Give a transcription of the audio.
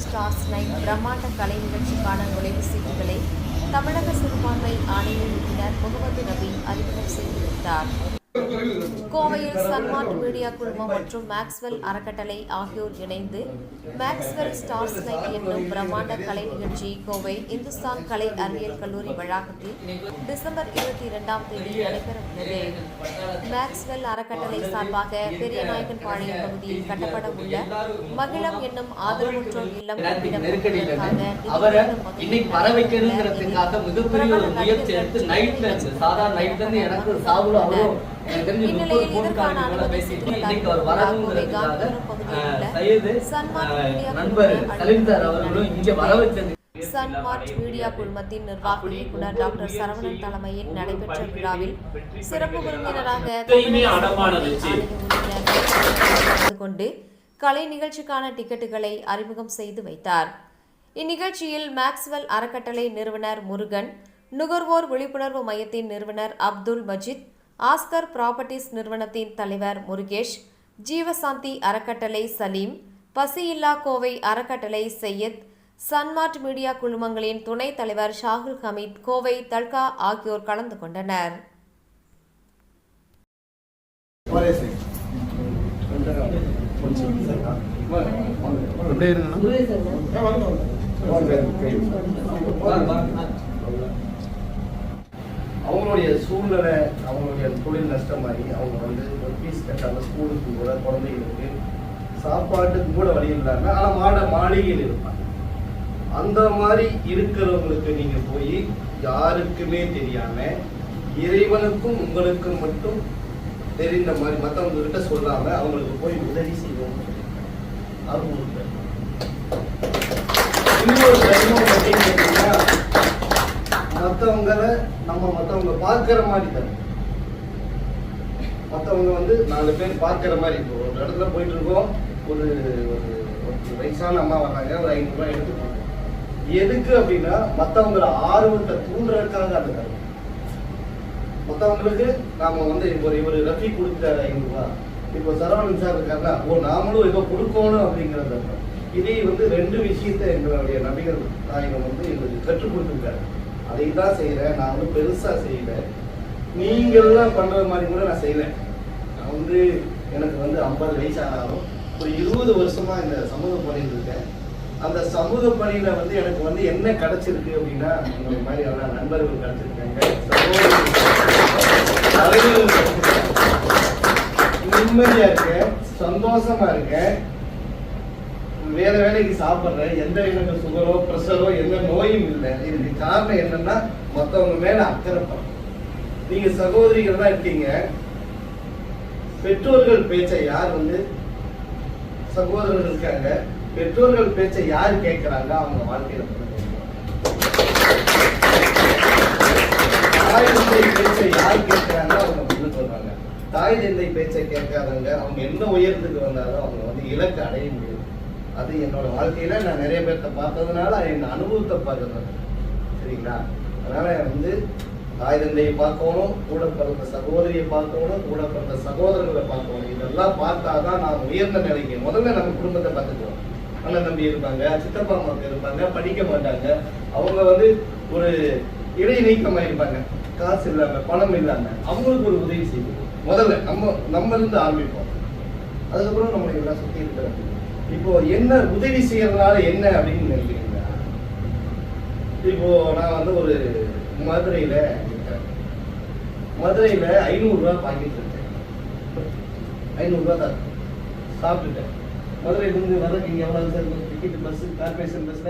Stars night பிரம்மாண்ட கலை நிகழ்ச்சிக்கான நுழைவு சீட்டுகளை தமிழக சிறுபான்மை ஆணைய உறுப்பினர் முகமது நபி அறிமுகம் செய்து வைத்தார். கோவையில் சன்மார்ட் மீடியா குழுமம் மற்றும் மேக்ஸ்வெல் அறக்கட்டளை ஆகியோர் இணைந்து மேக்ஸ்வெல் ஸ்டார்ஸ் நைட் என்னும் பிரம்மாண்ட கலை நிகழ்ச்சி கோவை இந்துஸ்தான் கலை அறிவியல் கல்லூரி வளாகத்தில் டிசம்பர் 22ஆம் தேதி நடைபெறவுள்ளது. மேக்ஸ்வெல் அறக்கட்டளை சார்பாக பெரியநாயக்கன் பாளையம் பகுதியில் கட்டப்பட உள்ள மகிழம் என்னும் ஆதரவற்றோர் இல்லம் இந்நிலையில் இதற்கான அனுமதி சன்மார்ட் மீடியா குழுமத்தின் நிர்வாக இயக்குநர் டாக்டர் சரவணன் தலைமையில் நடைபெற்ற விழாவில் சிறப்பு விருந்தினராக கொண்டு கலை நிகழ்ச்சிக்கான டிக்கெட்டுகளை அறிமுகம் செய்து வைத்தார். இந்நிகழ்ச்சியில் மேக்ஸ்வெல் அறக்கட்டளை நிறுவனர் முருகன், நுகர்வோர் விழிப்புணர்வு மையத்தின் நிறுவனர் அப்துல் மஜித், ஆஸ்கர் ப்ராப்பர்ட்டிஸ் நிறுவனத்தின் தலைவர் முருகேஷ், ஜீவசாந்தி அறக்கட்டளை சலீம், பசியில்லா கோவை அறக்கட்டளை சையத், சன்மார்ட் மீடியா குழுமங்களின் துணைத் தலைவர் ஷாகுல் ஹமீத், கோவை தல்கா ஆகியோர் கலந்து கொண்டனர். அவங்களுடைய சூழ்நிலை, அவங்களுடைய தொழில் நஷ்டமாகி அவங்க வந்து ஒரு ஃபீஸ் கட்டாமல் ஸ்கூலுக்கு கூட குழந்தைகளுக்கு சாப்பாட்டுக்கு கூட வழி இல்லாமல் ஆனால் மாளிகையில் இருப்பாங்க. அந்த மாதிரி இருக்கிறவங்களுக்கு நீங்கள் போய் யாருக்குமே தெரியாமல் இறைவனுக்கும் உங்களுக்கும் மட்டும் தெரிந்த மாதிரி மற்றவங்க கிட்ட சொல்லாம அவங்களுக்கு போய் உதவி செய்வோம். அது ஒரு இன்னொரு தர்மம் அப்படின்னு கேட்டீங்கன்னா மற்றவங்களை மற்றவங்க பார்க்கிற மாதிரி தரும். மற்றவங்க வந்து 4 பேர் பார்க்கிற மாதிரி. இப்போ ஒரு இடத்துல போயிட்டு இருக்கோம், ஒரு வயசான அம்மா வர்றாங்க, ஒரு 500 ரூபாய் எடுத்துக்கோங்க. எதுக்கு அப்படின்னா மற்றவங்களை ஆர்வத்தை தூண்டுறதுக்காக அந்த தரும். மற்றவங்களுக்கு நாம வந்து இவர் ரஃபி கொடுத்த 500 ரூபாய், இப்போ சரவணன் சார் இருக்காங்க, நாமளும் ஏதோ கொடுக்கணும் அப்படிங்கிறது. இதே வந்து 2 விஷயத்தை எங்களுடைய நபிகள் நாயகம் வந்து எங்களுக்கு கற்றுக் கொடுத்துருக்காரு. அதை தான் செய்கிறேன். நான் வந்து பெருசாக செய்யல, நீங்கள்லாம் பண்ணுற மாதிரி கூட நான் செய்வேன். நான் வந்து எனக்கு வந்து 50 வயசு ஆனாலும் ஒரு 20 வருஷமா இந்த சமூக பணியில் இருக்கேன். அந்த சமூக பணியில வந்து எனக்கு வந்து என்ன கிடைச்சிருக்கு அப்படின்னா, இந்த மாதிரி எல்லாம் நண்பர்கள் கிடைச்சிருக்காங்க, நிம்மதியா இருக்கேன், சந்தோஷமா இருக்கேன், வேற வேலைக்கு சாப்பிட்றேன், எந்த எனக்கு சுகரோ பிரஷரோ எந்த நோயும் இல்லை. இதுக்கு காரணம் என்னன்னா மற்றவங்க மேல அக்கறைப்படும். நீங்க சகோதரிகள் தான் இருக்கீங்க. பெற்றோர்கள் பேச்சை யார் வந்து சகோதரர்கள் இருக்காங்க, பெற்றோர்கள் பேச்சை யார் கேட்கிறாங்க, அவங்க வாழ்க்கையில தாய் தந்தை பேச்சை யார் கேட்கிறாங்க, அவங்க முன்னுக்கு வருவாங்க. தாய் தந்தை பேச்சை கேட்காதவங்க அவங்க என்ன உயரத்துக்கு வந்தாலும் அவங்க வந்து இலக்கு அடைய முடியும். அது என்னோட வாழ்க்கையில நான் நிறைய பேர்த்த பார்த்ததுனால என் அனுபவத்தை பார்க்கறது. சரிங்களா? அதனால வந்து தாய் தந்தையை பார்க்கணும், கூட பிறந்த சகோதரியை பார்க்கணும், கூட பிறந்த சகோதரர்களை பார்க்கணும். இதெல்லாம் பார்த்தாதான் நான் உயர்ந்த நிலைக்கு. முதல்ல நம்ம குடும்பத்தை பார்த்துக்குவோம். அண்ணன் தம்பி இருப்பாங்க, சித்தப்பா அம்மாவுக்கு இருப்பாங்க, படிக்க மாட்டாங்க, அவங்க வந்து ஒரு இடை நீக்கமா இருப்பாங்க, காசு இல்லாம பணம் இல்லாம, அவங்களுக்கு ஒரு உதவி செய்வோம். முதல்ல நம்ம இருந்து ஆரம்பிப்போம். அதுக்கப்புறம் நம்மளுக்கு எல்லாம் சுத்தி இருக்கிறோம். இப்போ என்ன உதவி செய்யறதுனால என்ன அப்படின்னு நினைக்கிறீங்களா? இப்போ நான் வந்து ஒரு மதுரையில 500 ரூபாய் பாக்கெட் இருக்கேன். 500 ரூபாய் தான் சாப்பிட்டுட்டேன். மதுரையிலிருந்து வர்றதுக்கு இங்க எவ்வளவு சார் டிக்கெட்? பஸ் கார்பரேஷன் பஸ்ல